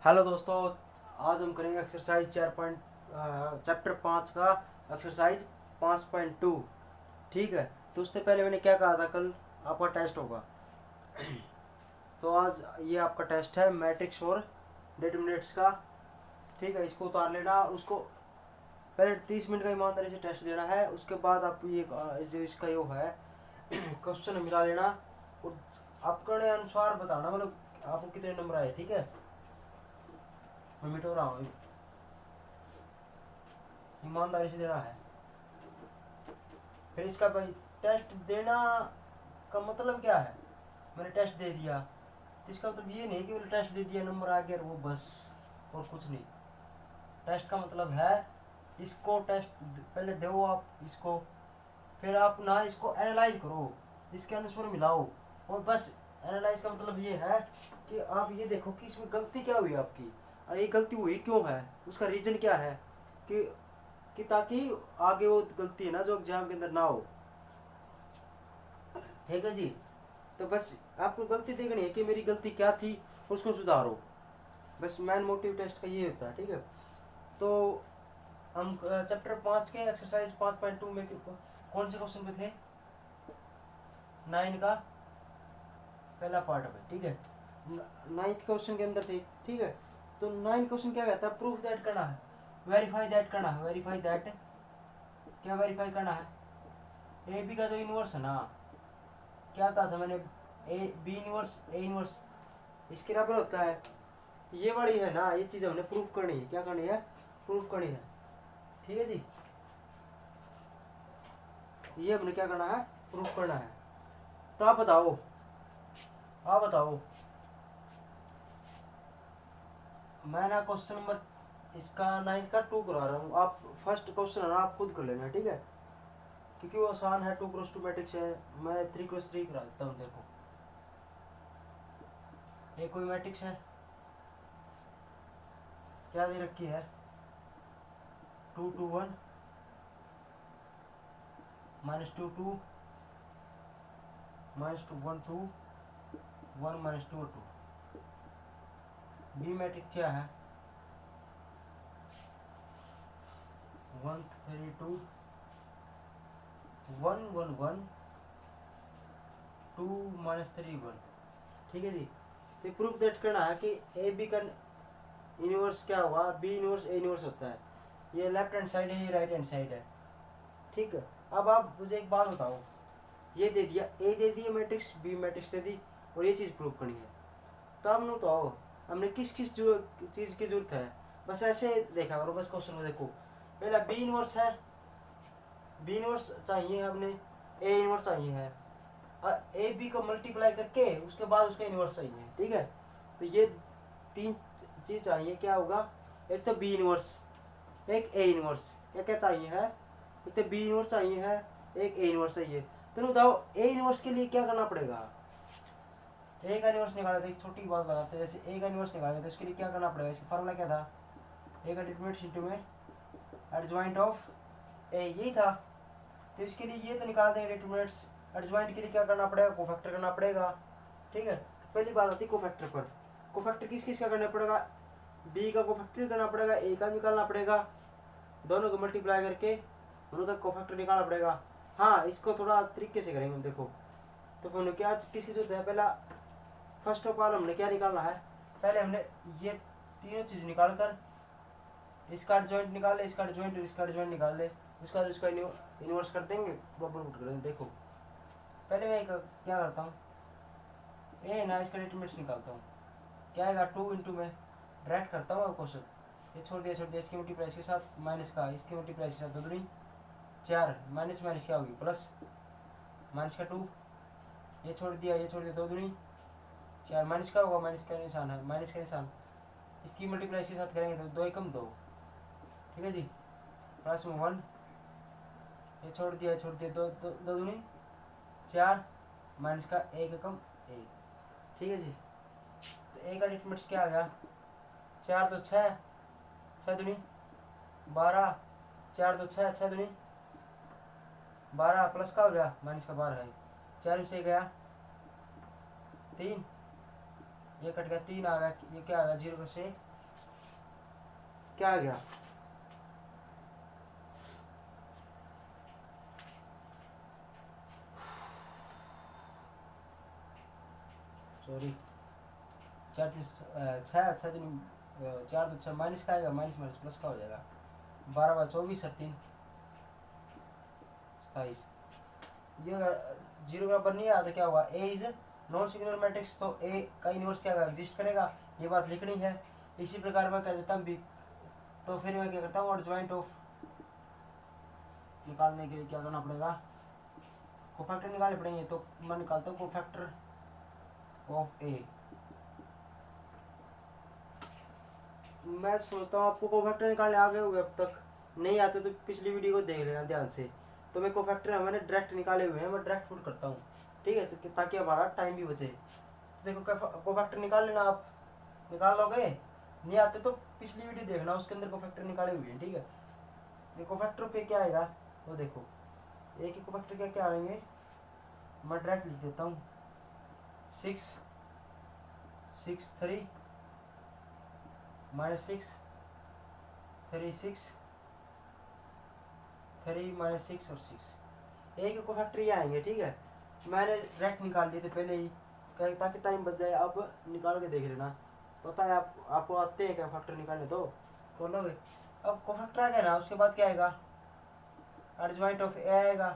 Hello दोस्तों, आज हम करेंगे एक्सरसाइज चैप्टर 5 का एक्सरसाइज 5.2। ठीक है। तो उससे पहले मैंने क्या कहा था, कल आपका टेस्ट होगा। तो आज ये आपका टेस्ट है मैट्रिक्स और डिटरमिनेंट्स का। ठीक है, इसको उतार लेना। उसको पहले 30 मिनट का ईमानदारी से टेस्ट देना है। उसके बाद आप ये जो इसका यो है क्वेश्चन मिला लेना और अपने अनुसार बताना, मतलब आपको कितने नंबर आए। ठीक है, मैं मिटो रहा हूँ, ईमानदारी से देना है। फिर इसका भाई टेस्ट देना का मतलब क्या है, मैंने टेस्ट दे दिया तो इसका मतलब ये नहीं कि मैंने टेस्ट दे दिया नंबर आ गया और वो बस और कुछ नहीं। टेस्ट का मतलब है इसको टेस्ट पहले दो आप इसको, फिर आप ना इसको एनालाइज करो, इसके अनुसार मिलाओ और बस। एनालाइज का मतलब ये है कि आप ये देखो कि इसमें गलती क्या हुई आपकी और ये गलती हुई क्यों है, उसका रीज़न क्या है कि ताकि आगे वो गलती है ना जो एग्जाम के अंदर ना हो। ठीक है जी। तो बस आपको गलती देखनी है कि मेरी गलती क्या थी, उसको सुधारो। बस मेन मोटिव टेस्ट का ये होता है। ठीक है। तो हम चैप्टर 5 के एक्सरसाइज 5.2 में कौन से क्वेश्चन पे थे? 9 का पहला पार्ट में। ठीक है, 9th क्वेश्चन के अंदर थे। ठीक है। तो 9 क्वेश्चन क्या कहता है? प्रूफ दैट करना है, वेरीफाई दैट करना है। वेरीफाई दैट क्या वेरीफाई करना है? ए बी का जो इनवर्स है ना, क्या था मैंने, A B inverse A inverse इसके बराबर होता है। ये वाली है ना, ये चीज़ हमने प्रूफ करनी है। क्या करनी है? प्रूफ करनी है। ठीक है जी, ये हमने क्या करना है? प्रूफ करना है। तो आप बताओ, आप बताओ। मैं ना क्वेश्चन नंबर इसका 9th का 2 करा रहा हूँ। आप फर्स्ट क्वेश्चन है ना, आप खुद कर लेना। ठीक है, क्योंकि वो आसान है, 2x2 मैट्रिक्स है। मैं 3x3 करा देता हूँ। देखो, ये कोई मैट्रिक्स है, क्या दे रखी है? 2 2 1 -2 2 -2 1 2 1 -2 2। बी मैट्रिक्स क्या है? 1 3 2 1 1 1 2 -3 1। ठीक है जी। तो प्रूफ दैट करना है कि ए बी का इनवर्स क्या होगा? बी इनवर्स ए इनवर्स होता है। ये लेफ्ट हैंड साइड है, ये राइट हैंड साइड है। ठीक है। अब आप मुझे एक बात बताओ, ये दे दिया, ए दे दिया मैट्रिक्स, बी मैट्रिक्स दे दी और ये चीज़ प्रूव करनी है। तो हमने तो आओ, हमने किस किस जो चीज़ की जरूरत है, बस ऐसे देखा करो। बस क्वेश्चन में देखो, पहला बी इनवर्स है, बी इनवर्स चाहिए हमने, ए इनवर्स चाहिए है, और ए बी को मल्टीप्लाई करके उसके बाद उसका इनवर्स चाहिए। ठीक है। तो ये 3 चीज़ चाहिए। क्या होगा? एक तो बी इनवर्स, एक ए इनवर्स। क्या क्या चाहिए है? एक तो बी इनवर्स चाहिए है, एक ए इनवर्स चाहिए। तो बताओ ए इनवर्स के लिए क्या करना पड़ेगा? ए का इनवर्स निकाला था, एक छोटी बात बताते हैं। जैसे ए का इनवर्स निकाला तो इसके लिए क्या करना पड़ेगा? इसका फार्मूला क्या था? ए का डिटरमिनेंट इंटू में एडजॉइंट ऑफ ए, यही था। तो इसके लिए ये तो निकाल देंगे डिटरमिनेंट्स। एडजॉइंट के लिए क्या करना पड़ेगा? कोफैक्टर करना पड़ेगा। ठीक है। तो पहली बात आती है कोफैक्टर पर। कोफैक्टर किस किस का करना पड़ेगा? बी का कोफैक्टर करना पड़ेगा, ए का निकालना पड़ेगा, दोनों को मल्टीप्लाई करके उनका कोफैक्टर निकालना पड़ेगा। हाँ, इसको थोड़ा तरीके से करेंगे। देखो, तो हमने क्या किसकी जरूरत है? पहला फर्स्ट ऑफ ऑल हमने क्या निकालना है? पहले हमने ये तीनों चीज़ निकाल कर इसका जॉइंट निकाल ले, इसका जॉइंट और इसका जॉइंट निकाल ले, उसके बाद उसका इन्वर्स कर देंगे, बराबर कर देंगे। देखो, पहले मैं क्या करता हूँ, ए ना इसका डिटरमिनेंट निकालता हूँ। क्या आएगा? 2 इंटू में डायरेक्ट करता हूँ क्वेश्चन, ये छोड़ दिया, इसकी मल्टीप्लाई इसके साथ, माइनस का इसकी मल्टीप्लाई इसके साथ, 2 दूनी 4, माइनस माइनस क्या होगी? प्लस, माइनस का 2, ये छोड़ दिया 2 दूनी 4, माइनस का होगा, माइनस का निशान है, माइनस का निशान, इसकी मल्टीप्लाई इसके साथ करेंगे तो 2 एकम 2। ठीक है जी। प्लस में 1, ये छोड़ दिया 2 दूनी 4, माइनस का 1 एकम 1। ठीक है जी। तो ए का डिटरमिनेंट क्या आ गया? 4 तो 6, 6 दूनी 12, 4 तो 6, 6 दूनी 12, प्लस का हो गया माइनस का 12 है, 4 से गया 3, ये कट गया 3 आ गया, ये क्या आ गया? 0 से क्या आ गया, सॉरी, 4 4 तो 6 माइनस का आएगा, माइनस माइनस प्लस का हो जाएगा, 12 × 24 3 27। ये 0 बराबर नहीं आया तो क्या हुआ, ए इज नॉन सिंगुलर मैट्रिक्स, तो ए का इनवर्स क्या एग्जिस्ट करेगा, ये बात लिखनी है। इसी प्रकार मैं कर देता हूँ बी, तो फिर मैं क्या करता हूँ, एडजॉइंट ऑफ निकालने के लिए क्या करना पड़ेगा, कोफैक्टर निकालने पड़ेंगे, तो मैं निकालता हूँ कोफैक्टर ऑफ ए। मैं सोचता हूँ आपको कोफैक्टर निकालने आ गए होंगे, अब तक नहीं आते तो पिछली वीडियो को देख लेना ध्यान से। तो मैं कोफैक्टर मैंने डायरेक्ट निकाले हुए हैं, मैं डायरेक्ट पुट करता हूँ, ठीक है, तो ताकि हमारा टाइम भी बचे। देखो कोफैक्टर निकाल लेना, आप निकाल लोगे, नहीं आते तो पिछली वीडियो देखना, उसके अंदर कोफैक्टर निकाले हुए हैं, ठीक है। ये कोफैक्टर पे क्या आएगा, तो देखो एक ही कोफैक्टर क्या क्या आएंगे, मैं डायरेक्ट लिख देता हूँ 6 6 3 -6 3 6 3 -6 और 6, एक कोफैक्टर ये आएंगे, ठीक है। मैंने डायरेक्ट निकाल लिए थे पहले ही, ताकि टाइम बच जाए। अब निकाल के देख लेना, पता है आपको आते हैं क्या फैक्टर निकालने, तो खोलोगे। अब कोफैक्टर आ गया ना, उसके बाद क्या आएगा, एडजॉइंट ऑफ ए आएगा।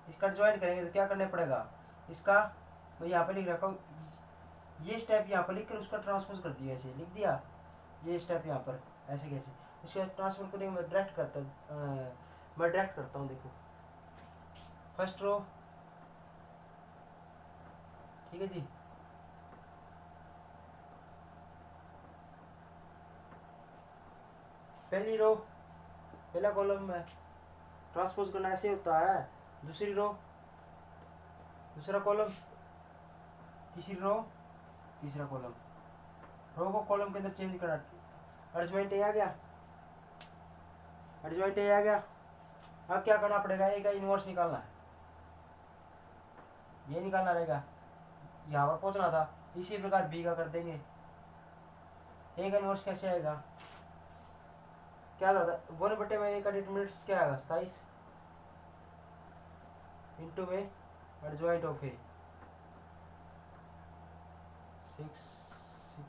इसका एडजॉइंट करेंगे तो क्या करना पड़ेगा, इसका मैं यहाँ पे लिख रखा हूँ, ये स्टेप यहाँ पर लिख कर उसका ट्रांसपोज कर दिया, ऐसे लिख दिया, ये स्टेप यहाँ पर ऐसे कैसे, उसके ट्रांसफर करेंगे, मैं डायरेक्ट करता हूँ, देखो फर्स्ट रो, ठीक है जी, पहली रो पहला कॉलम में ट्रांसपोज करना ऐसे होता है, दूसरी रो दूसरा कॉलम, तीसरी रो तीसरा कॉलम, रो को कॉलम के अंदर चेंज करना। एडजॉइंट ए आ गया, एडजॉइंट ए आ गया। अब क्या करना पड़ेगा, ए का इनवर्स निकालना है, ये निकालना रहेगा, यहाँ पर पहुँचना था। इसी प्रकार बी का कर देंगे। ए का इनवर्स कैसे आएगा, क्या था 1/में ए का डिटरमिनेंट क्या आएगा 27 इंटू में एडजॉइंट ऑफ ए 6 6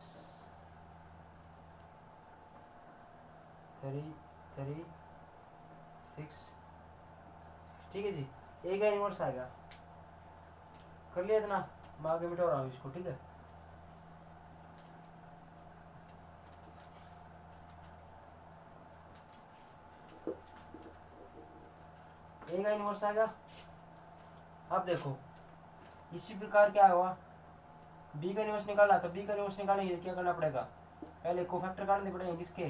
3 3 6, ठीक है जी। ए का इनवर्स आएगा, कर लिया इतना, मैं आगे मिटा रहा हूँ इसको, ठीक है। ए का इनवर्स आएगा। अब देखो इसी प्रकार क्या हुआ, बी का इनवर्स निकालना, तो बी का इनवर्स निकालेंगे क्या करना पड़ेगा, पहले कोफैक्टर काटने पड़ेंगे, किसके,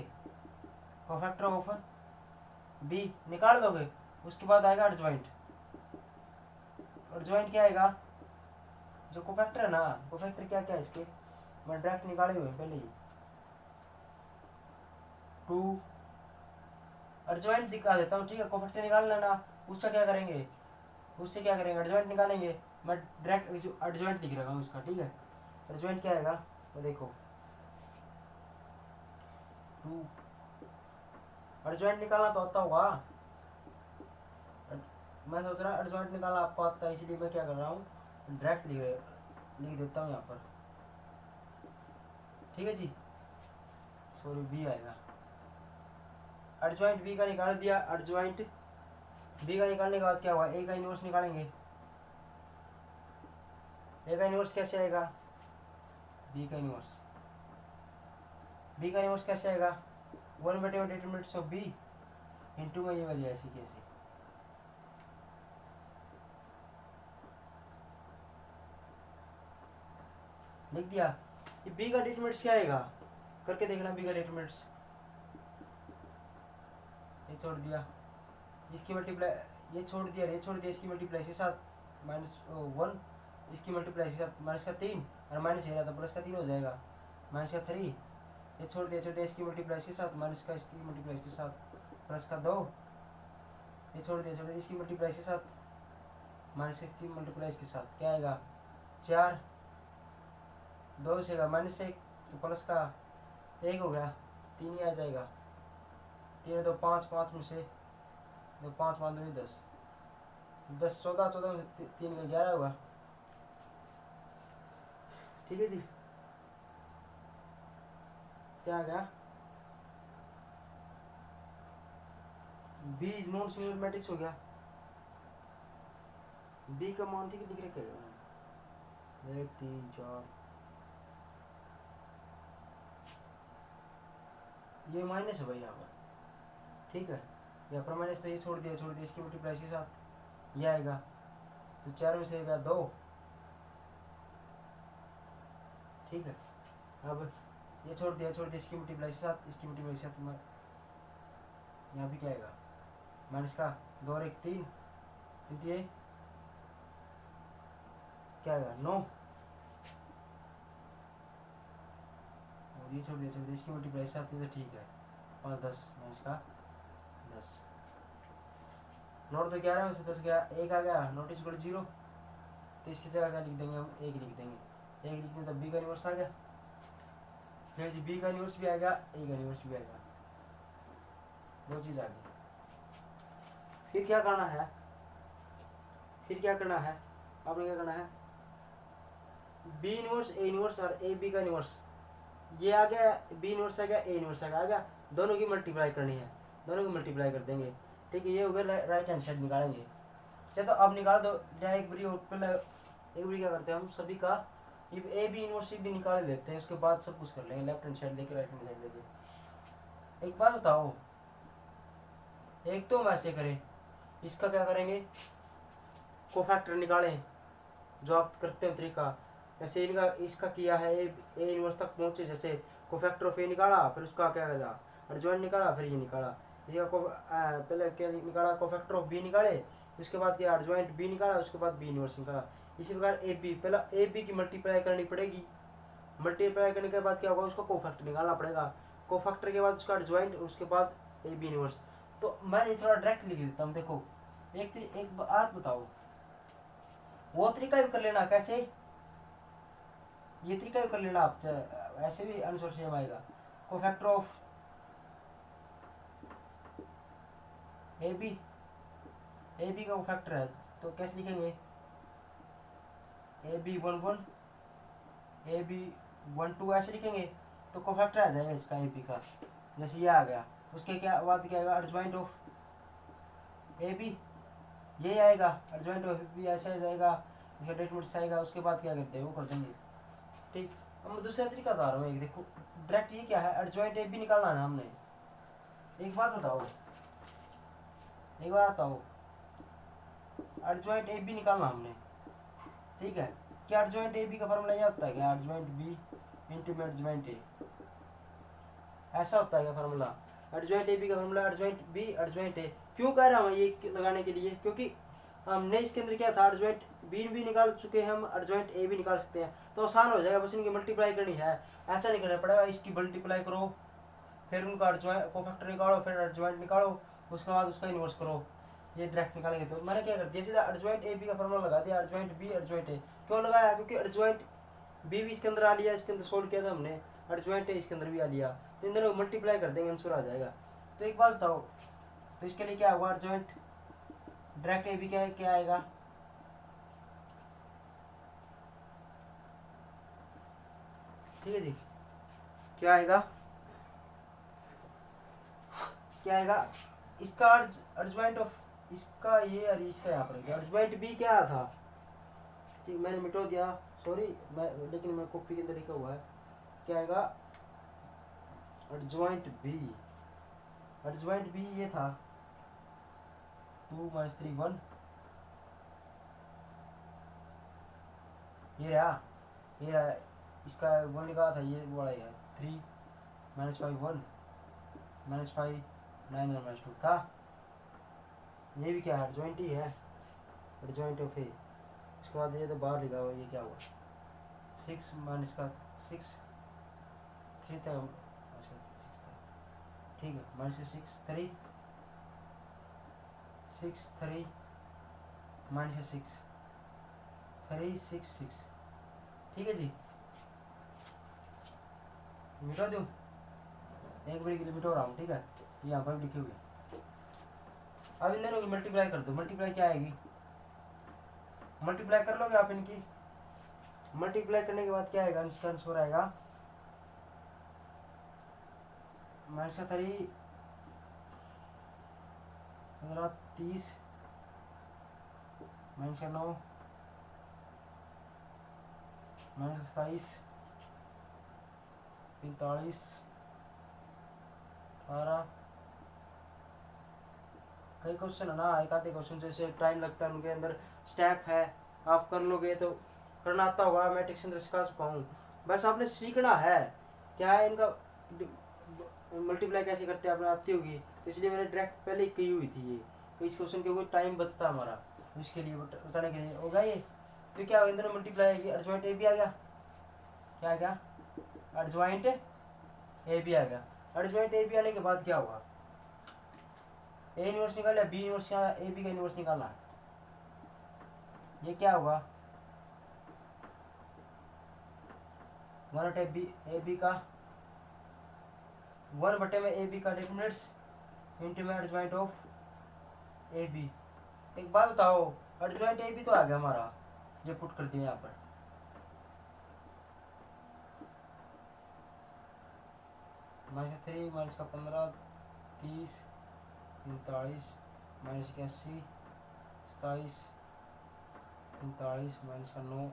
कोफैक्टर ऑफ बी निकाल दोगे, उसके बाद आएगा एडजॉइंट। एडजॉइंट क्या आएगा, जो कोफैक्टर है ना, कोफैक्टर क्या क्या है इसके, मैं डायरेक्ट निकाले हुए पहले ही, 2 एडजॉइंट दिखा देता हूँ, ठीक है। कोफैक्टर निकाल लेना, उसका क्या करेंगे, उससे क्या करेंगे, एडजॉइंट निकालेंगे। मैं डायरेक्ट एडजॉइंट लिख रहा हूँ उसका, ठीक है। एडजॉइंट क्या आएगा, तो देखो 2 एडजॉइंट निकालना तो आता होगा, मैं सोच रहा हूँ एडजॉइंट निकालना आपको आता है, इसलिए मैं क्या कर रहा हूँ, डायरेक्ट लिख देता हूँ यहाँ पर, ठीक है जी। सॉरी बी आएगा, एडजॉइंट बी का निकाल दिया, एडजॉइंट बी का निकालने के बाद क्या हुआ, ए का इनवर्स निकालेंगे। ए का इनवर्स कैसे आएगा, बी का इनवर्स, बी का इनवर्स कैसे आएगा, 1/1 डिटरमिनेंट्स ऑफ बी इंटू में ये वाली ऐसी कैसे, लिख दिया। ये बी का डिटरमिनेंट्स क्या आएगा, करके देखना, बी का डिटरमिनेंट्स, ये छोड़ दिया, इसकी मल्टीप्लाई, ये छोड़ दिया, ये छोड़ दिया, इसकी मल्टीप्लाई के साथ -1, इसकी मल्टीप्लाई के साथ -3, और माइनस ये रहा तो +3 हो जाएगा, -3, ये छोड़ दिया, इसकी मल्टीप्लाई के साथ इसकी मल्टीप्लाई के साथ +2, ये छोड़ दिया, इसकी मल्टीप्लाई के साथ -1 की मल्टीप्लाई के साथ क्या आएगा 4, 2 से -1 तो प्लस का 1 हो गया, 3 ही आ जाएगा। 3 2 5 5 में से 2 5 5 2 10 10 14 14 में से 3 का 11 होगा। ठीक है जी, क्या आ गया? B is non singular matrix हो गया। बी का मान ठीक लिख रखे 1 3 4, ये माइनस है भाई यहाँ पर। ठीक है, यहाँ पर माइनस तो ये छोड़ दिया इसकी मल्टीप्लाई के साथ ये आएगा, तो 4 में से गया 2। ठीक है, अब ये छोड़ दिया इसकी मल्टीप्लाई के साथ यहाँ भी क्या आएगा? माइनस का 2 और 1 3, ये क्या आएगा? 9। और ये छोड़ दिया इसकी मल्टीप्लाई के साथ, ये तो ठीक है। 5 10 माइनस का 10। नोट तो 11 में से 10 गया, 1 आ गया, नोट इज इक्वल 0, तो इसकी जगह क्या लिख देंगे हम? 1 लिख देंगे। 1 लिखने तब बी का इन्वर्स आ गया, फिर बी का इन्वर्स भी आएगा, ए का इन्वर्स भी आएगा, 2 चीज़ आ गई। फिर क्या करना है? आपने क्या करना है? बी इन्वर्स, ए इन्वर्स और ए बी का इन्वर्स, ये आ गया, बी इन्वर्स आ गया, ए इन्वर्स आ गया, दोनों की मल्टीप्लाई करनी है, दोनों की मल्टीप्लाई कर देंगे। ठीक है, ये हो गया राइट हैंड साइड निकालेंगे। चलो अब निकाल दो, जहाँ एक बारी पहले एक बारी क्या करते हैं हम सभी का ए बी इन्वर्स भी निकाल लेते हैं, उसके बाद सब कुछ कर लेंगे, लेफ्ट हैंड साइड लेके राइट हैंड साइड लेके। एक बात बताओ, एक तो हम ऐसे करें, इसका क्या करेंगे? कोफैक्टर निकालें, जो आप करते हो तरीका, जैसे इनका इसका किया है ए इन्वर्स तक पहुंचे, जैसे कोफैक्टर ऑफ ए निकाला, फिर उसका क्या करा एडजॉइंट निकाला, फिर ये निकाला, इसका पहले क्या निकाला? कोफैक्टर ऑफ बी निकाले, उसके बाद क्या एडजॉइंट बी निकाला, उसके बाद बी इन्वर्स निकाला। इसी प्रकार ए बी, पहले ए बी की मल्टीप्लाई करनी पड़ेगी, मल्टीप्लाई करने के बाद क्या होगा? उसका कोफैक्टर निकालना पड़ेगा, कोफैक्टर के बाद उसका एडजॉइंट, उसके बाद ए बी इन्वर्स। तो मैं ये थोड़ा डायरेक्ट लिख देता हूँ। देखो एक बात बताओ, वो तरीका भी कर लेना, कैसे? ये तरीका भी कर लेना आप, ऐसे भी आंसर सेम आएगा। कोफैक्टर ऑफ ए बी का कोफैक्टर है, तो कैसे लिखेंगे? ए बी 1 1, ए बी 1 2, ऐसे लिखेंगे, तो कोफैक्टर आ जाएगा इसका ए बी का। जैसे ये आ गया, उसके क्या बाद क्या आएगा? एडजॉइंट ऑफ ए बी, ये आएगा, एडजॉइंट ऑफ ए बी ऐसे आ जाएगा, इसका डेटमेंट आएगा, उसके बाद क्या करते हैं वो कर देंगे। ठीक, अब मैं दूसरा तरीका बता रहा हूँ। एक देखो डायरेक्ट, ये क्या है? एडजॉइंट ए बी निकालना है हमने। एक बात बताओ, एडजॉइंट ए बी निकालना हमने, ठीक है? क्या एडजॉइंट ए बी का फॉर्मूला ये होता है क्या? Adjoint B into adjoint A, ऐसा होता है क्या फॉर्मूला? एडजॉइंट ए बी का formula adjoint B adjoint A. क्यों कह रहा हूँ ये लगाने के लिए? क्योंकि हमने इसके अंदर क्या था? एडजॉइंट बी भी निकाल चुके हैं हम, एडजॉइंट ए भी निकाल सकते हैं, तो आसान हो जाएगा, बस इनकी मल्टीप्लाई करनी है। ऐसा नहीं करना पड़ेगा, इसकी मल्टीप्लाई करो, फिर उनका एडजॉइंट कोफैक्टर निकालो, फिर एडजॉइंट निकालो, उसके बाद उसका इन्वर्स करो, ये डायरेक्ट निकालेंगे। तो मैंने क्या कर दिया, सीधा एडजॉइंट ए बी का फॉर्मूला लगा दिया, एडजॉइंट बी एडजॉइंट ए। क्यों लगाया? क्योंकि एडजॉइंट बी भी इसके अंदर आ लिया, इसके अंदर सोल्व किया था हमने, एडजॉइंट ए इसके अंदर भी आ लिया, तो इन दोनों को मल्टीप्लाई कर देंगे, आंसर आ जाएगा। तो एक बात बताओ, तो इसके लिए क्या होगा? एडजॉइंट डायरेक्ट ए बी क्या आएगा? ठीक है जी, क्या आएगा? इसका एडजॉइंट ऑफ इसका ये और इसका यहाँ पर एडजॉइंट बी क्या था? ठीक, मैंने मिटो दिया, सॉरी, लेकिन मैं कॉपी के अंदर लिखा हुआ है। क्या आएगा? एडजॉइंट बी ये था 2 - 3 1, ये रहा, इसका 1 लिखा था, ये वाला है 3 - 5 1 - 5 9 और -2 था। ये भी क्या है? एडजॉइंट ही है, एडजॉइंट ऑफ ए। उसके बाद ये तो बाहर लिखा हुआ, ये क्या हुआ? 6 - 6 3 था, ठीक है, -6 3 6 3 -6 3 6 6, ठीक है जी। मिटा दूँ, एक बार के लिए मिटा रहा हूँ, ठीक है? यहाँ पर लिखी हुई है। अब इन दोनों की मल्टीप्लाई कर दो, मल्टीप्लाई क्या आएगी, मल्टीप्लाई कर लोगे आप इनकी, मल्टीप्लाई करने के बाद क्या आएगा, इसका आंसर आएगा माइनस का 3 15 30 माइनस का 9 माइनस 27 45 18। कई क्वेश्चन है ना, एक आधे क्वेश्चन जैसे टाइम लगता है उनके अंदर स्टेप है, आप कर लोगे तो करना आता होगा, मैं टेक्शन सिखा चुका हूँ, बस आपने सीखना है क्या है इनका मल्टीप्लाई कैसे करते हैं आपने आती होगी, तो इसलिए मैंने डायरेक्ट पहले की हुई थी ये, तो इस क्वेश्चन के कोई टाइम बचता हमारा, इसके लिए बताने के लिए होगा ये। तो क्या होगा, इधर मल्टीप्लाई आएगी, अर्जवाइंट ए भी आ गया, क्या आ गया, अर्जवाइंट ए भी आ गया। अर्जवाइंट ए भी आने के बाद क्या होगा, ए इनवर्स निकाल लिया, बी इनवर्स ए बी का इनवर्स निकालना, ये क्या होगा 1/ए बी का 1/में ए बी का डिटरमिनेंट्स इंटू में एडजॉइंट ऑफ ए बी। एक बात बताओ, एडजॉइंट ए बी तो आ गया हमारा, ये पुट कर दिया यहाँ पर, माइनस 3 माइनस का 15 30 39 माइनस 81 27 39 माइनस का 9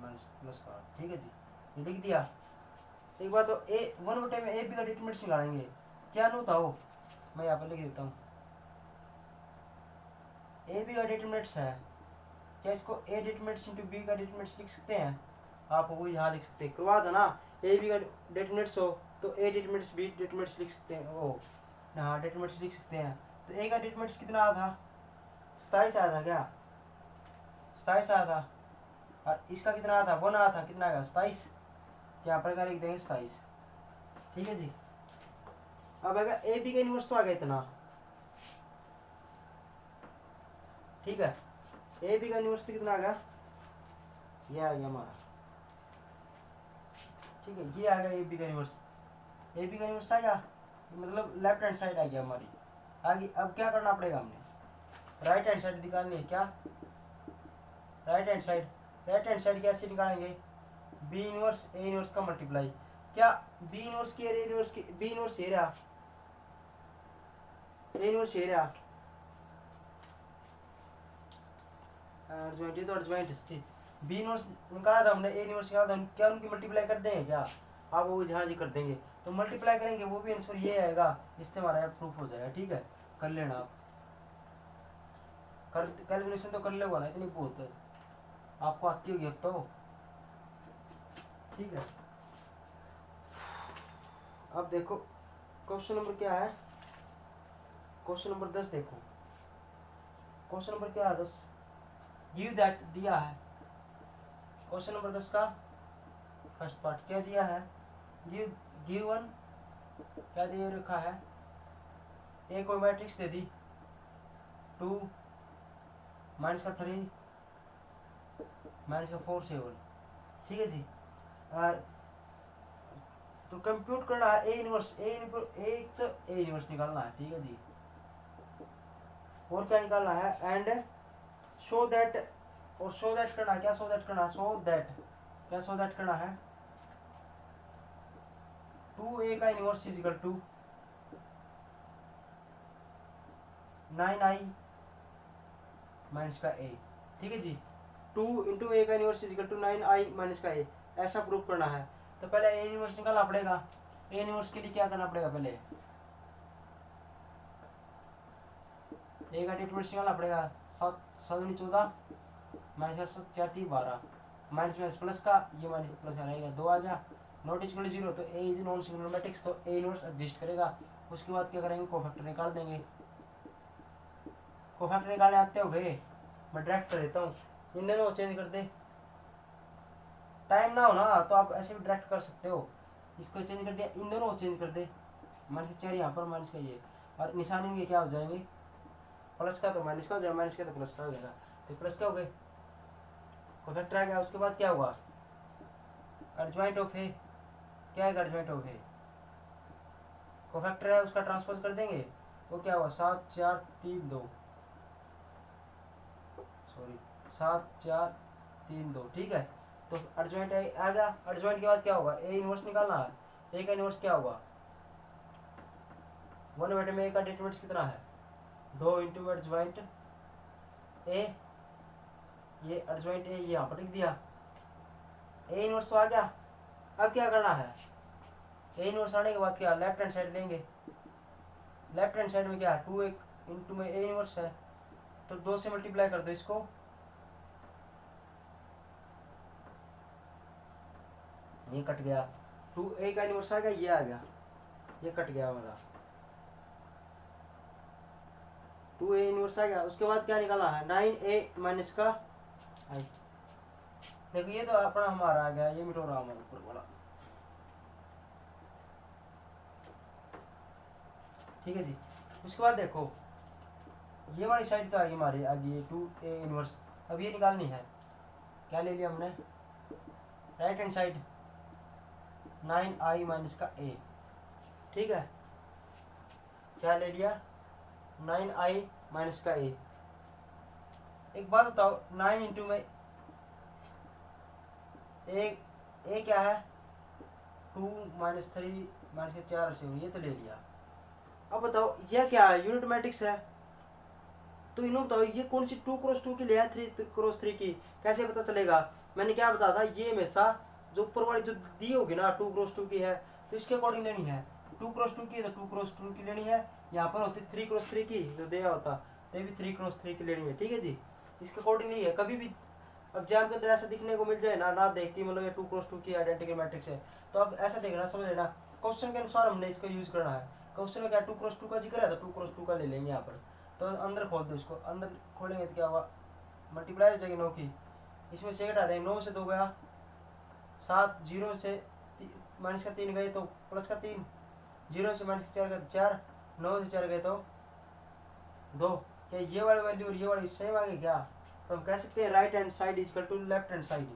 माइनस प्लस का 8, ठीक है जी, ये लिख दिया। एक बात तो ए 1/में ए बी का डिटरमिनेंट्स निकालेंगे, क्या नो था वो, मैं यहाँ पर लिख देता हूँ, ए बी का डिटरमिनेंट्स है, क्या इसको ए डिटरमिनेंट्स इंटू बी का डिटरमिनेंट्स लिख सकते हैं, आप वो यहाँ लिख सकते हैं, करवा था ना, ए बी का डिटरमिनेंट्स हो तो ए डिटरमिनेंट्स बी डिटरमिनेंट्स लिख सकते हैं, ओ हाँ डिटरमिनेंट्स लिख सकते हैं। तो ए का डिटरमिनेंट्स कितना आया था, 27 आया था, क्या 27 आया था, और इसका कितना आया था, 1 आया था, कितना आएगा 27, यहाँ पर क्या लिख देंगे 27, ठीक है जी। अब आएगा ए बी का इनवर्स तो आ गया इतना, ठीक है, ए बी का इनवर्स तो कितना आ गया, ये आ गया हमारा, ठीक है, ये आ गया ए बी का इनवर्स, ए बी का इनवर्स आ गया, मतलब लेफ्ट हैंड साइड आ गया हमारी आगे। अब क्या करना पड़ेगा, हमने राइट हैंड साइड निकालनी है, क्या राइट हैंड साइड कैसे निकालेंगे, बी इनवर्स ए इनवर्स का मल्टीप्लाई, क्या बी इनवर्स की ए इनवर्स की, बी इनवर्स ए रहा, ए इनवर्स ए रहा, अर्जवाइंट, ये तो अर्जवाइंट थी, बी इनवर्स निकाला था हमने, ए इनवर्स निकाला था, क्या उनकी मल्टीप्लाई कर देंगे क्या, आप वो जहाँ जी कर देंगे, तो मल्टीप्लाई करेंगे वो भी आंसर ये आएगा, इससे हमारा प्रूफ हो जाएगा, ठीक है, कर लेना आप, कैलकुलेशन तो कर लेगा ना, इतनी बहुत है आपको आती होगी अब तो, ठीक है। अब देखो क्वेश्चन नंबर क्या है, क्वेश्चन नंबर 10 देखो, क्वेश्चन नंबर क्या है 10, गिव दैट दिया है, क्वेश्चन नंबर 10 का फर्स्ट पार्ट क्या दिया है, गिवन क्या दे रखा है, ए कोई मैट्रिक्स दे दी 2 माइनस का 3 माइनस का 4 7, ठीक है जी। और तो कंप्यूट करना है ए इनवर्स, एक तो ए इनवर्स निकालना है, ठीक है जी, और क्या निकालना है, एंड शो दैट, और शो दैट करना है, क्या शो दैट करना है, शो दैट, क्या शो दैट करना है, 2a का इनवर्स is equal to 9i minus का a, ठीक है जी, 2 इंटू ए का इनवर्स is equal to 9i minus का a, ऐसा प्रूफ करना है। तो पहले ए इनवर्स निकालना पड़ेगा, ए इनवर्स के लिए क्या करना पड़ेगा, पहले ए का डिटरमिनेंट निकालना पड़ेगा, 7 7 14 माइनस 4 3 12 माइनस माइनस प्लस का, ये माइनस प्लस का रहेगा, 2 आ गया, नॉट इक्वल 0, तो ए इज नॉन सिंगुलर मैट्रिक्स, तो ए इनवर्स एग्जिस्ट करेगा। उसके बाद क्या करेंगे, कोफैक्टर निकाल देंगे, कोफैक्टर निकालने आते हो गए, मैं डायरेक्ट कर देता हूँ, इन दोनों को चेंज कर दे, टाइम ना हो ना तो आप ऐसे भी डायरेक्ट कर सकते हो, इसको चेंज कर दिया, इन दोनों को चेंज कर दे, माइनस 4 यहाँ पर माइनस का ये, और निशान इनके क्या हो जाएंगे, प्लस का तो माइनस का हो जाएगा, माइनस का तो प्लस का हो जाएगा, तो प्लस का हो गए, कोफैक्टर आ गया। उसके बाद क्या हुआ, एडजॉइंट ऑफ ए, क्या है एडजॉइंट ऑफ ए, कोफैक्टर है उसका ट्रांसपोज कर देंगे, वो क्या हुआ 7 4 3 2, सॉरी 7 4 3 2, ठीक है। तो एडजॉइंट आ गया। एडजॉइंट के बाद क्या होगा, ए इनवर्स निकालना है। ए का इनवर्स क्या होगा, 1 में ए का डिटरमिनेंट कितना है 2 इंटू एडजॉइंट ए, ये एडजॉइंट ए यहाँ पर लिख दिया। ए इनवर्स तो आ गया। अब क्या करना है, ए इनवर्स आने के बाद क्या लेफ्ट हैंड साइड लेंगे। लेफ्ट हैंड साइड में क्या 2 एक इंटू में ए इनवर्स है, तो 2 से मल्टीप्लाई कर दो इसको, ये कट गया। 2 ए का इनवर्स आ गया, ये आ गया, ये कट गया हमारा 2 ए इनवर्स आ गया। उसके बाद क्या निकालना है 9 ए माइनस का आई। देखो ये तो अपना हमारा आ गया, ये मिटो रहा हमारे ऊपर वाला, ठीक है जी। उसके बाद देखो ये वाली साइड तो आगे हमारी आ गई 2 ए इनवर्स। अब ये निकालनी है, क्या ले लिया हमने राइट हैंड साइड 9 आई माइनस का ए, ठीक है। क्या ले लिया 9 आई माइनस का ए। एक बात बताओ 9 इंटू में ए क्या है 2 माइनस 3 माइनस 4 से, ये तो ले लिया। अब बताओ यह क्या है, यूनिट मैट्रिक्स है, तो इन्होंने बताओ ये कौन सी 2 क्रॉस 2 की ले 3 क्रॉस 3 की, कैसे पता चलेगा। मैंने क्या बताया था, ये हमेशा जो ऊपर वाली जो दी होगी ना 2 क्रॉस 2 की है, तो इसके अकॉर्डिंग लेनी है। 2 क्रॉस 2 की तो 2 क्रॉस 2 की लेनी है। यहाँ पर होती 3 क्रॉस 3 की, जो दिया होता तो भी 3 क्रॉस 3 की लेनी है, ठीक है जी। इसके अकॉर्डिंग नहीं है। कभी भी एग्जाम के अंदर ऐसा दिखने को मिल जाए ना देख के मतलब ये 2 क्रॉस 2 की आइडेंटिटी मैट्रिक्स है, तो अब ऐसा देखना समझ लेना, क्वेश्चन के अनुसार हमने इसका यूज करना है। क्वेश्चन में क्या 2 क्रॉस 2 का जिक्र है, तो 2 क्रॉस 2 का ले लेंगे यहाँ पर। तो अंदर खोल दो इसको, अंदर खोलेंगे तो क्या हुआ मल्टीप्लाई हो जाएगी 9 की, इसमें से घटा देंगे, 9 से 2 गया 7, 0 से माइनस का 3 गए तो प्लस का 3, 0 से माइनस 4 गए तो 4, 9 से 4 गए तो 2। क्या ये वाली वैल्यू और ये वाली सेम आ गई क्या, तो हम कह सकते हैं right hand side is equal to left hand side,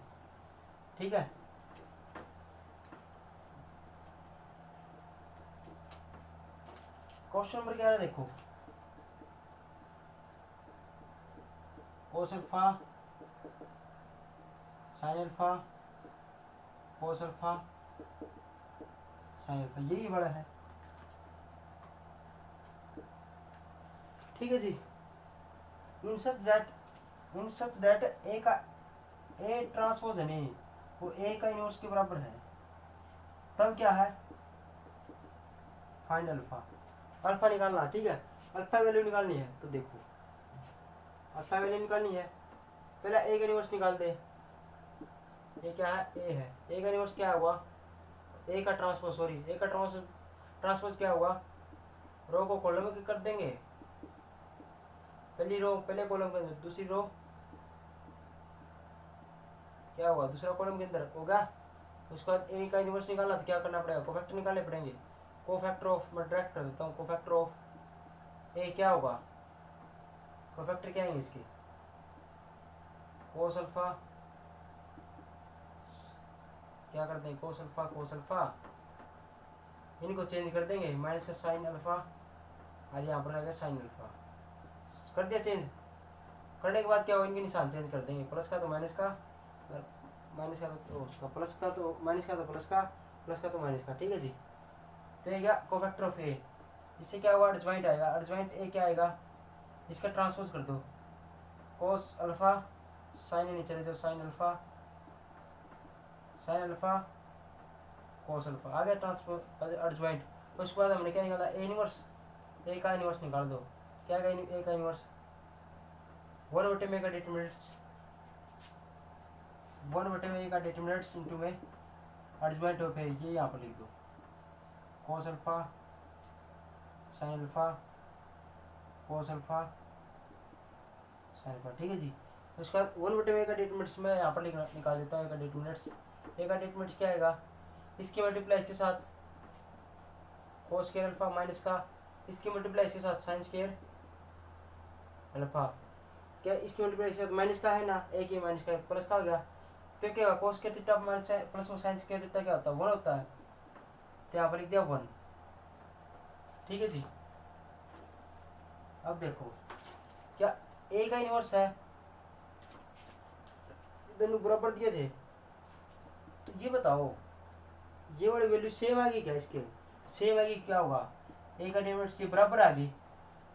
ठीक है। क्वेश्चन नंबर क्या है देखो, cos alpha sine alpha cos alpha sine alpha, यही बड़ा है, ठीक है जी। इन सच दैट ए का ए ट्रांसपोज है नहीं, वो ए का इनवर्स के बराबर है, तब क्या है फाइंड अल्फा। अल्फा निकालना, ठीक है। अल्फा वैल्यू निकालनी है, तो देखो अल्फा वैल्यू निकालनी है, पहले ए का इनवर्स निकाल दे। ये क्या है ए है, ए का इनवर्स क्या हुआ ए का ट्रांसपोज, सॉरी ए का ट्रांसपोज क्या हुआ, रो को कॉलम में कर देंगे, पहली रो पहले कॉलम के अंदर, दूसरी रो क्या हुआ दूसरा कॉलम के अंदर होगा। उसके बाद ए का इनवर्स निकालना तो क्या करना पड़ेगा, कोफैक्टर निकालने पड़ेंगे। कोफैक्टर ऑफ, मैं डायरेक्ट कर देता हूँ, कोफैक्टर ऑफ ए क्या होगा, कोफैक्टर क्या है इसके कोस अल्फा, क्या करते हैं कोस अल्फा, इनको चेंज कर देंगे, माइनस का साइन अल्फा और यहाँ पर आएगा साइन अल्फा, कर दिया चेंज। करने के बाद क्या होगा, इनके निशान चेंज कर देंगे, प्लस का तो माइनस का, माइनस का तो उसका, प्लस का तो माइनस का तो प्लस का, प्लस का तो माइनस का, ठीक है जी। तो ये क्या कोफैक्टर ऑफ ए, इससे क्या हुआ एडजॉइंट आएगा, एडजॉइंट ए क्या आएगा, इसका ट्रांसपोज कर दो, कोस अल्फा साइन नीचे ले जाओ, साइन अल्फा कोस अल्फा आ गया ट्रांसपोज एडजॉइंट। उसके बाद हमने क्या निकाला ए इनवर्स, ए का इनवर्स निकाल दो, क्या ए का इनवर्स 1/में ए का डिटरमिनेंट्स, 1/में ए का डिटरमिनेंट्स इनटू में एडजॉइंट ऑफ ए, ये यहाँ पर लिख दो कोस alpha sine alpha cos alpha sine alpha, ठीक है जी। उसके बाद 1/में ए का डिटरमिनेंट्स में यहाँ पर निकाल देता हूँ, ए का डिटरमिनेंट्स, ए का डिटरमिनेंट्स क्या आएगा, इसकी मल्टीप्लाई इसके साथ कोस स्क्वायर अल्फा माइनस का, इसकी मल्टीप्लाई इसके साथ साइन स्क्वायर अल्फा, क्या इसकी मल्टीप्लाई इसके साथ माइनस का है ना, ए की माइनस का प्लस का हो गया, तो क्या होगा cos square theta minus plus वो साइन स्क्वायर थीटा क्या होता है 1 होता है, तो यहाँ पर लिख दिया 1, ठीक है जी। अब देखो क्या ए का इनवर्स है, दोनों बराबर दिए थे, तो ये बताओ ये वाली वैल्यू सेम आ गई क्या, इसके सेम आ गई, क्या होगा ए का इनवर्स ये बराबर आ गई,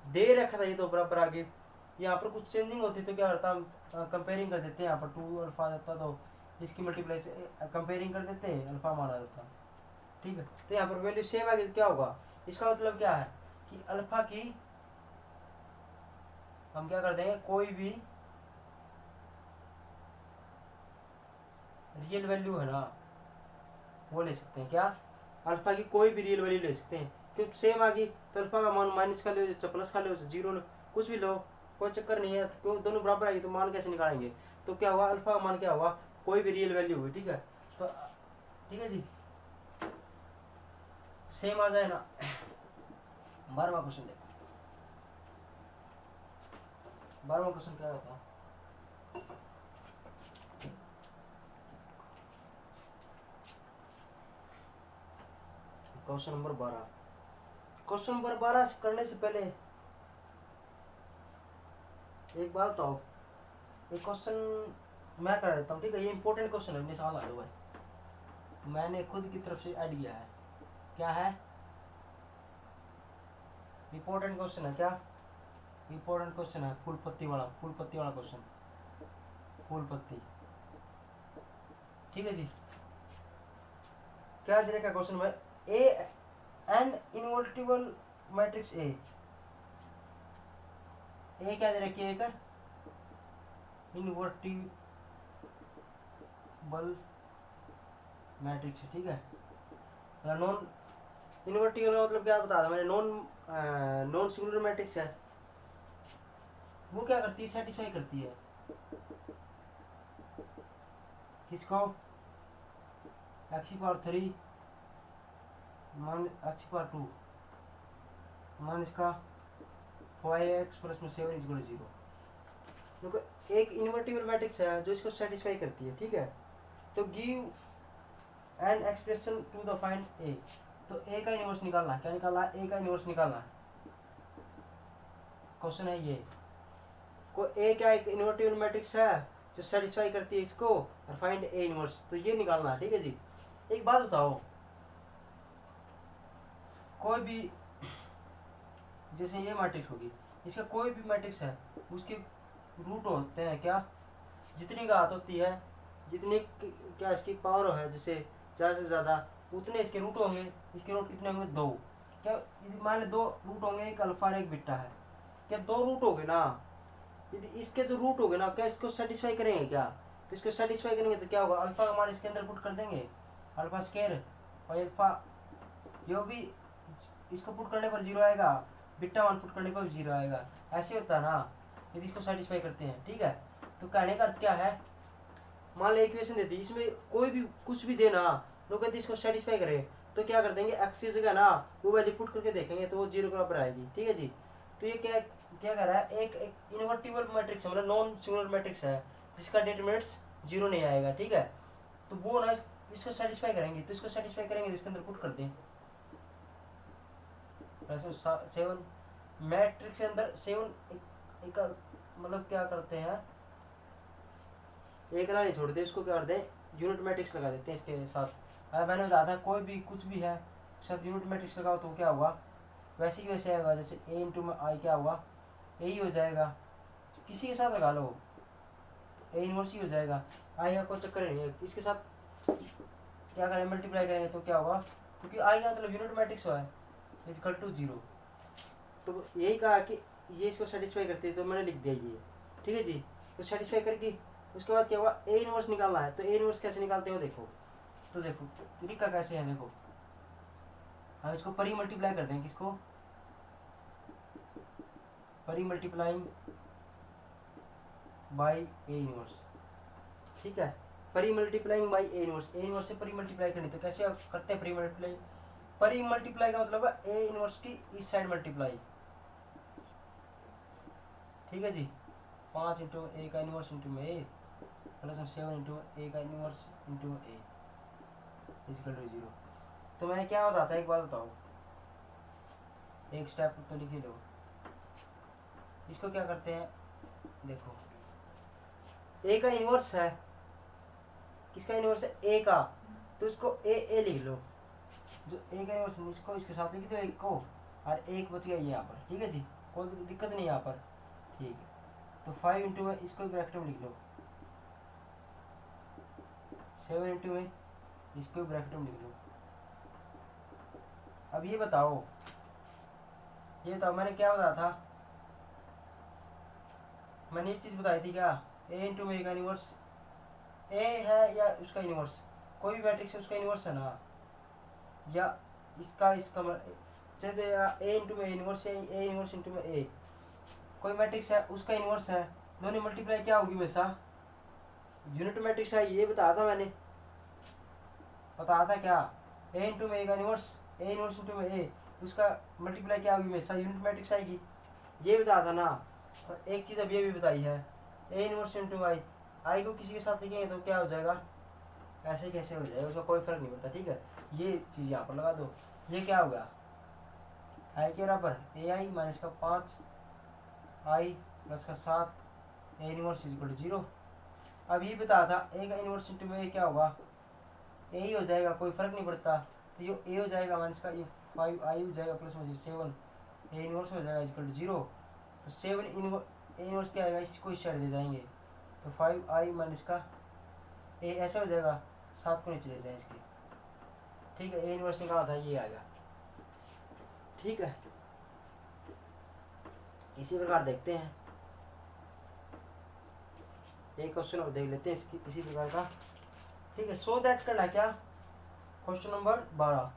दे रखा था ये तो बराबर आ गई, यहाँ पर कुछ चेंजिंग होती तो क्या करता हम कंपेयरिंग कर देते हैं, यहाँ पर 2 अल्फा देता तो इसकी मल्टीप्लाई कंपेयरिंग कर देते हैं, अल्फा माना जाता, ठीक है। तो यहाँ पर वैल्यू सेम आ गई तो क्या होगा, इसका मतलब क्या है कि अल्फा की हम क्या कर देंगे, कोई भी रियल वैल्यू है ना वो ले सकते हैं, क्या अल्फा की कोई भी रियल वैल्यू ले सकते हैं, क्योंकि सेम आ गई तो अल्फा का मान माइनस का लो चाहे प्लस का लो जीरो लो कुछ भी लो, कोई चक्कर नहीं है, क्यों दोनों बराबर आएगी तो मान कैसे निकालेंगे, तो क्या हुआ अल्फा का मान क्या हुआ, कोई भी रियल वैल्यू हुई, ठीक है। तो ठीक है जी, सेम आ जाए ना। 12वां क्वेश्चन देखो, 12वां क्वेश्चन क्या होता है, क्वेश्चन नंबर 12। क्वेश्चन नंबर 12 करने से पहले एक बात बताओ, एक क्वेश्चन मैं कर देता हूँ, ठीक है, ये इंपॉर्टेंट क्वेश्चन है, निशान आ लो भाई, मैंने खुद की तरफ से ऐड किया है, क्या है इंपॉर्टेंट क्वेश्चन है, क्या इंपॉर्टेंट क्वेश्चन है, फूल पत्ती वाला क्वेश्चन, फूल पत्ती, ठीक है जी। क्या दे रखा क्वेश्चन में, A N invertible matrix A क्या दे रखी है, एक इनवर्टिबल मैट्रिक्स, ठीक है, नॉन इनवर्टिबल का मतलब क्या बता था मैंने, नॉन सिंगुलर मैट्रिक्स है, वो क्या करती है, सेटिस्फाई करती है किसको, x⁴ मान x⁴ मान इसका 5x + 7 = 0, देखो एक इनवर्टिबल मैट्रिक्स है जो इसको सेटिस्फाई करती है, ठीक है। तो give an expression to the find a, तो ए का इनवर्स निकालना, क्या निकालना है, ए का इनवर्स निकालना है, क्वेश्चन है ये, को ए क्या एक इनवर्टिबल मैट्रिक्स है जो सेटिस्फाई करती है इसको, और फाइंड ए इनवर्स, तो ये निकालना है, ठीक है जी। एक बात बताओ, कोई भी जैसे ये मैट्रिक्स होगी, इसका कोई भी मैट्रिक्स है उसके रूट होते हैं, क्या जितनी घात होती है, जितनी क्या इसकी पावर है, जैसे ज़्यादा से ज़्यादा उतने इसके रूट होंगे, इसके रूट कितने होंगे, 2, क्या मान लो 2 रूट होंगे, एक अल्फा और एक बीटा है, क्या 2 रूट हो गए ना, यदि इसके जो रूट हो गए ना, क्या इसको सेटिस्फाई करेंगे, क्या तो इसको सेटिस्फाई करेंगे तो क्या होगा, अल्फा का मान इसके अंदर पुट कर देंगे, अल्फा स्क्वायर और अल्फा जो भी इसको पुट करने पर 0 आएगा, बीटा मान पुट करने पर 0 आएगा, ऐसे होता है ना यदि इसको सेटिस्फाई करते हैं, ठीक है। तो कहने का अर्थ क्या है, मान लो इक्वेशन देती है, इसमें कोई भी कुछ भी देना, लोग यदि इसको सेटिस्फाई करें तो क्या कर देंगे, एक्स की जगह ना वो वैल्यू पुट करके देखेंगे तो वो 0 के बराबर आएगी, ठीक है जी। तो ये क्या क्या कर रहा है, एक इनवर्टिबल मैट्रिक्स मतलब नॉन सिंगुलर मैट्रिक्स है जिसका डिटरमिनेंट्स 0 नहीं आएगा, ठीक है। तो वो ना इसको सेटिस्फाई करेंगे, तो इसको सेटिस्फाई करेंगे इसके अंदर पुट कर दें, 7 मैट्रिक्स के अंदर 7 एक मतलब क्या करते हैं, एक ना नहीं छोड़ते, इसको क्या करते हैं यूनिट मैट्रिक्स लगा देते हैं इसके साथ। मैंने बताया था कोई भी कुछ भी है साथ यूनिट मैट्रिक्स लगाओ तो क्या हुआ, वैसे ही वैसे आएगा, जैसे a × i क्या हुआ, a ही हो जाएगा, किसी के साथ लगा लो a इनवर्स ही हो जाएगा, i का कोई चक्कर नहीं है, इसके साथ क्या करें मल्टीप्लाई करेंगे तो क्या होगा, क्योंकि i का मतलब यूनिट मैट्रिक्स है = 0, तो यही कहा कि ये इसको सेटिस्फाई करती है, तो मैंने लिख दिया ये, ठीक है जी। तो सेटिस्फाई करके उसके बाद क्या हुआ, ए इनवर्स निकालना है, तो ए इनवर्स कैसे निकालते हो देखो, तो देखो तरीका कैसे है, देखो हम इसको परी मल्टीप्लाई करते हैं, किसको परी मल्टीप्लाइंग बाय ए इनवर्स, ठीक है, परी मल्टीप्लाइंग बाय ए इनवर्स से परी मल्टीप्लाई करनी, तो कैसे करते हैं परी मल्टीप्लाई का मतलब है ए इनवर्स की इस साइड मल्टीप्लाई, ठीक है जी, 5 × a का इनवर्स × a + 7 × a का इनवर्स × a = 0। तो मैंने क्या बताता है, एक बात बताओ, एक स्टेप तो लिख ही लो। इसको क्या करते हैं, देखो ए का इन्वर्स है, किसका इन्वर्स है, ए का, तो इसको ए लिख लो, जो ए का इन्वर्स इसको इसके साथ लिख दो एक को, और एक बच गया यहाँ पर, ठीक है जी, कोई दिक्कत नहीं यहाँ पर, ठीक है। तो 5 इंटू में इसको ब्रैकेट में लिख लो, 7 इंटू में इसको ब्रैकेट में लिख लो। अब ये बताओ मैंने क्या बताया था, मैंने एक चीज़ बताई थी क्या, ए इंटू में का इन्वर्स, ए है या उसका इन्वर्स, कोई भी मैट्रिक्स है उसका इन्वर्स है ना, या इसका जैसे ए इंटू में इन्वर्स है, ए इन्वर्स इंटू में ए, कोई मैट्रिक्स है उसका इन्वर्स है, दोनों मल्टीप्लाई क्या होगी वैसा, यूनिट मैट्रिक्स है, ये बताया था मैंने, बताया था क्या, ए इंटू में ए का इन्वर्स, ए इन्वर्स इंटू में ए, उसका मल्टीप्लाई क्या होगी वैसा यूनिट मैट्रिक्स आएगी, ये बताया था ना। और एक चीज़ अब ये भी बताई है, ए इन्वर्स इंटू आई, आई को किसी के साथ लिखेंगे तो क्या हो जाएगा, ऐसे कैसे हो जाएगा, उसका कोई फर्क नहीं पड़ता, ठीक है। ये चीज़ यहाँ पर लगा दो, ये क्या होगा, आई के बराबर ए आई माइनस का 5 आई प्लस का 7, A inverse is equal to 0। अब ये बताया था ए का इनवर्स इंटू में ए क्या होगा, ए ही हो जाएगा, कोई फर्क नहीं पड़ता, तो ये ए हो जाएगा माइनस का ये 5 आई हो जाएगा प्लस में 7, ए इनवर्स हो जाएगा इक्वल टू 0। तो 7 ए इनवर्स क्या आएगा, इसको इस साइड दे जाएंगे, तो 5 आई माइनस का ए ऐसा हो जाएगा, 7 को नीचे ले जाए इसके, ठीक है। ए इनवर्स निकाला था, ये आ गया, ठीक है। इसी प्रकार देखते हैं एक क्वेश्चन और देख लेते हैं इसकी इसी प्रकार का, ठीक है। सो दैट करना क्या, क्वेश्चन नंबर 12,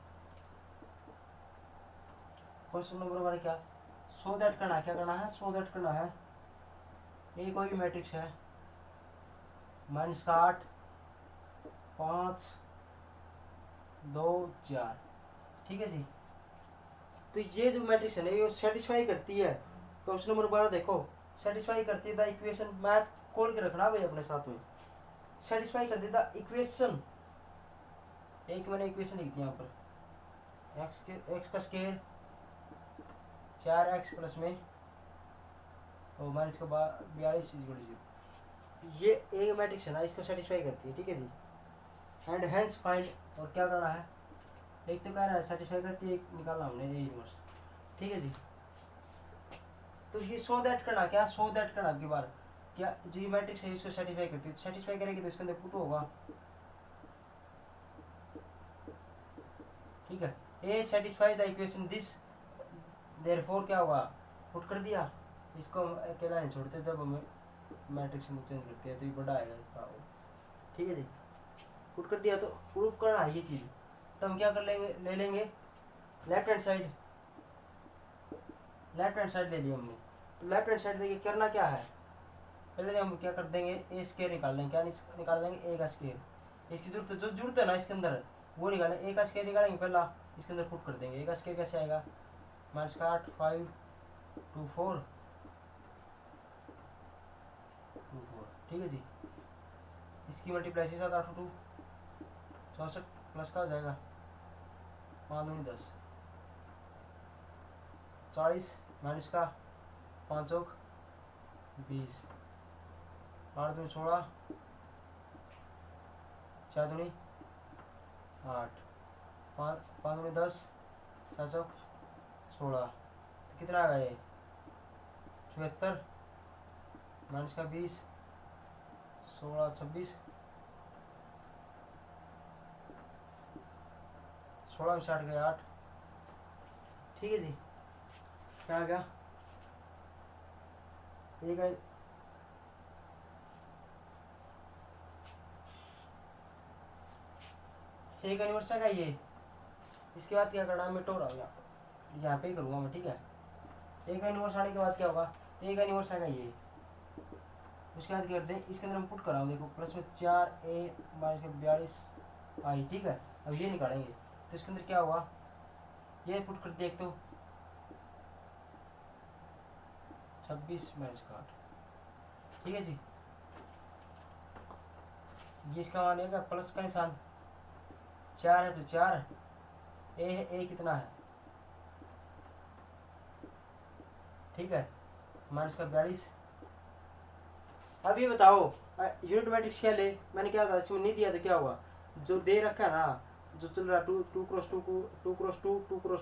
क्वेश्चन नंबर 12 क्या, सो दैट करना, क्या करना है, सो दैट करना है, ये कोई भी मैट्रिक्स है, माइनस का 8 5 2 4, ठीक है जी। तो ये जो मैट्रिक्स है ना ये सेटिस्फाई करती है, क्वेश्चन नंबर 12 देखो, सेटिस्फाई करती है द इक्वेशन, मैथ खोल के रखना भाई अपने साथ में, सेटिस्फाई कर देता इक्वेशन, एक मैंने इक्वेशन लिख दिया यहाँ पर, एक्स का स्केयर 4x प्लस में और माइनस का 42 इक्वल टू 0, ये एक मैट्रिक्स है ना, इसको सेटिस्फाई करती है, ठीक है जी। एंड हेंस फाइंड, और क्या करना है, एक तो कह रहा है सेटिस्फाई करती है, एक निकालना हमने ए इनवर्स, ठीक है जी। तो ये सो दैट करना क्या, सो दैट करना की बार क्या, जो ये मैट्रिक्स है इसको सेटिस्फाई करती है, सेटिस्फाई करेगी तो इसके अंदर पुट होगा, ठीक है। A satisfy the equation this, therefore क्या होगा, पुट कर दिया, इसको हम अकेला नहीं छोड़ते, जब हमें मैट्रिक्स चेंज करते हैं तो ये बड़ा आएगा इसका, ठीक है जी। पुट कर दिया तो प्रूफ करना है ये चीज़, तो हम क्या कर लेंगे, ले लेंगे left hand side, left hand side ले लिया हमने, तो लेफ्ट हैंड साइड देखिए करना क्या है, पहले हम क्या कर देंगे, ए स्केयर निकाल लेंगे, क्या निकाल देंगे, ए का स्केयर, इसकी जरूरत जो जरूरत है ना इसके अंदर वो निकालेंगे, ए का स्केयर निकालेंगे पहला, इसके अंदर पुट कर देंगे, ए का स्केयर कैसे आएगा, माइनस का 8 5 2 4 2 4, ठीक है जी। इसकी मल्टीप्लाई से 7 8 2 64 प्लस का हो जाएगा 5 दूनी 10 40 माइनस का 5 चौक 20 8 दूनी 16 4 दूनी 8 5 दूनी 10 4 चौक 16, तो कितना आ गया ये 74 माइनस का 20 16 26 16 में 60 गया 8, ठीक है जी। क्या आ गया, एक है एक एनिवर्सरी का ये, इसके बाद क्या करना है, मैं टो रहा हूँ यहाँ पे ही करूँगा मैं, ठीक है। एक एनिवर्सरी आने के बाद क्या होगा, एक एनिवर्सरी का ये, उसके बाद क्या करते हैं, इसके अंदर हम पुट कराऊँ, देखो प्लस में 4 ए माइनस का 42 आई, ठीक है। अब ये निकालेंगे तो इसके अंदर क्या होगा, ये पुट कर देख तो 26 माइनस का 8, ठीक है जी। ये इसका मान लेगा प्लस का निशान 4 है तो 4, ए है, ए कितना है ठीक है, माइनस का 42। अब ये बताओ यूनिट मैट्रिक्स क्या ले, मैंने क्या कहा इसमें नहीं दिया तो क्या हुआ, जो दे रखा है ना, जो चल रहा 2 ×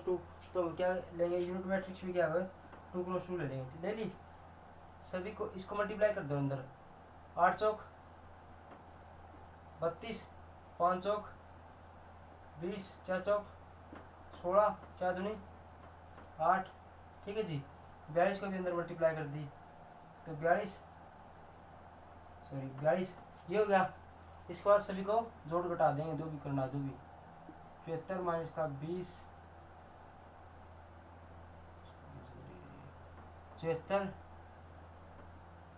2 तो हम क्या लेंगे यूनिट मैट्रिक्स भी क्या होगा 2 × 2 ले लेंगे। ले ली सभी को, इसको मल्टीप्लाई कर दो अंदर, 8 चौक 32, 5 चौक 20, 4 चौक 16, 4 दूनी 8, ठीक है जी। 42 को भी अंदर मल्टीप्लाई कर दी तो 42 ये हो गया। इसके बाद सभी को जोड़ घटा देंगे, जो भी करना जो भी। 74 माइनस का 20, 74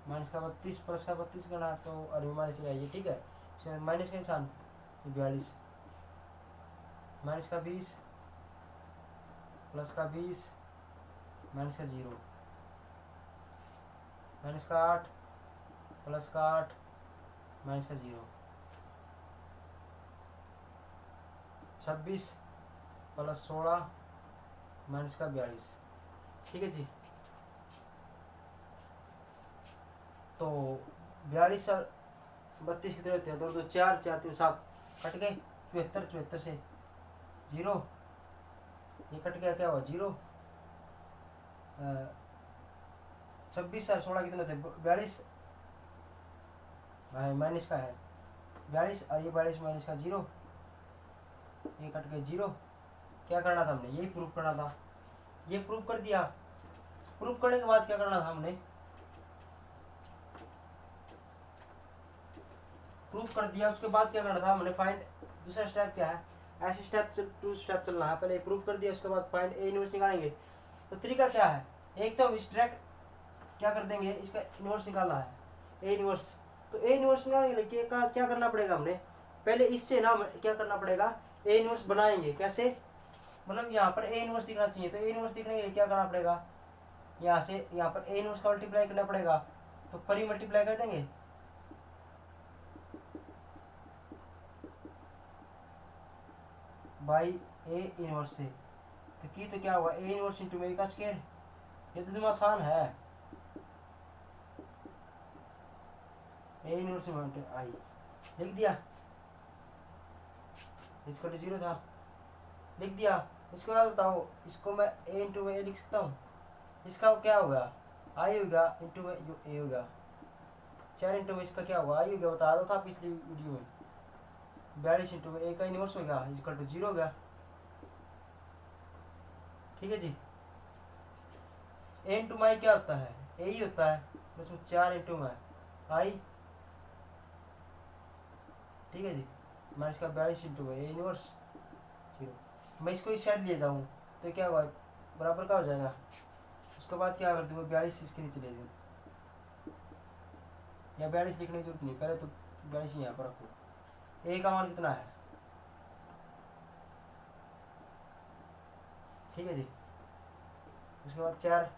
माइनस का 32 प्लस का 32 करना तो अरे माइनस आइए, ठीक है। माइनस का निशान 42 माइनस का 20 प्लस का 20 माइनस का 0 माइनस का 8 प्लस का 8 माइनस का 0 26 प्लस 16 माइनस का 42, ठीक है जी। तो 42 और 32 कितने होते हैं, 2 2 4 4 3 7 कट गए। 74 से 0 ये कट गया, क्या हुआ 0। 26 और 16 कितने होते हैं 42, माइनस का है 42 और ये 42 माइनस का 0, ये कट गए 0। क्या करना था हमने, यही प्रूफ करना था, ये प्रूफ कर दिया। प्रूफ करने के बाद क्या करना था हमने, प्रूफ कर दिया उसके बाद क्या करना था हमने, फाइंड। दूसरा स्टेप क्या है, ऐसे स्टेप 2 स्टेप चलना है। पहले प्रूफ कर दिया उसके बाद फाइंड ए इनवर्स निकालेंगे। तो तरीका क्या है, एक तो डायरेक्ट क्या कर देंगे, इसका इनवर्स निकालना है ए इनवर्स। तो ए इनवर्स निकालने के लिए क्या करना पड़ेगा हमने, पहले इससे ना क्या करना पड़ेगा, ए इनवर्स बनाएंगे। कैसे, मतलब यहाँ पर ए इनवर्स दिखना चाहिए, तो ए इनवर्स दिखने के लिए क्या करना पड़ेगा, यहाँ से यहाँ पर ए इनवर्स का मल्टीप्लाई करना पड़ेगा। तो पर ही मल्टीप्लाई कर देंगे, बाई ए इनवर्स से। तो की तो क्या हुआ, ए इनवर्स इंटू ए का स्क्वायर। ये तो इसमें आसान है, ए इनवर्स आई लिख दिया, इसका तो 0 था लिख दिया। इसके बाद बताओ, इसको मैं ए इंटू ए लिख सकता हूँ, इसका क्या होगा आई होगा इंटू में ए होगा, 4 इंटू में इसका क्या होगा आई होगा, बता दो था पिछली वीडियो में। 42 इंटू में ए का इनवर्स होगा इसका तो 0 होगा, ठीक है जी। ए इंटू माई क्या होता है, ए ही होता है, उसमें 4 इंटू में आई, ठीक है जी। मैं इसका 42 इंटू ए इनवर्स 0। मैं इसको इस साइड ले जाऊँ तो क्या होगा, बराबर का हो जाएगा। उसके बाद क्या कर दूँ, 42 इसके नीचे ले दूँ, या 42 लिखने की जरूरत नहीं, पहले तो 42 यहाँ पर रखो। ए का मान कितना है, ठीक है जी। उसके बाद 4